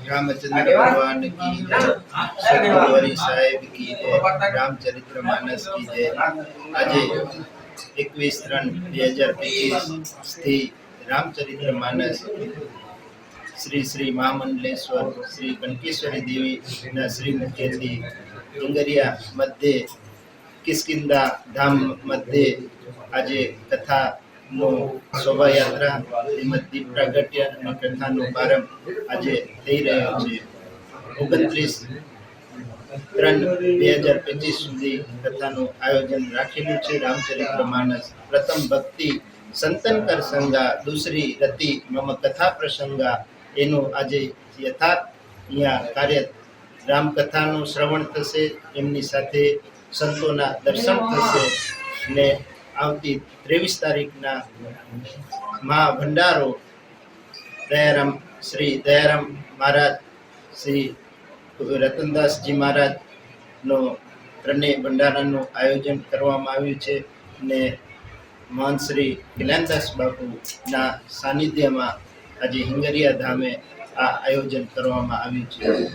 रामचंद्र भगवान की जय, सतगुरुहरि साहेब की जय, रामचरित्र मानस की जय। આજે 21/3/2025 થી રામચરિત્ર માનસ શ્રી શ્રી મહામંડલેશ્વર શ્રી કનકેશ્વરી દેવીના શ્રી મુખેથી ડુંગરિયા મધ્યે કિસ્કિંદા ધામ મધ્યે આજે કથાનો શોભાયાત્રા તેમજ દીપ પ્રાગટ્ય અને કથાનો પ્રારંભ આજે થઈ રહ્યો છે। 29/3/2025 સુધી કથાનું આયોજન રાખેલું છે। રામચરિત્ર માનસ પ્રથમ ભક્તિ સંતન કર સંગા, दूसरी रति मम कथा प्रसंगा એનું આજે યથાર્થ અહીંયા કાર્ય રામકથાનું શ્રવણ થશે, એમની સાથે સંતોના દર્શન થશે ને આવતી 23 તારીખના મહાભંડારો દયારામ શ્રી દયારામ મહારાજ, શ્રી રતનદાસજી મહારાજનો ત્રણેય ભંડારાનું આયોજન કરવામાં આવ્યું છે ને મહંત શ્રી કલ્યાણદાસ બાપુના સાનિધ્યમાં આજે હિંગરિયા ધામે આ આયોજન કરવામાં આવ્યું છે।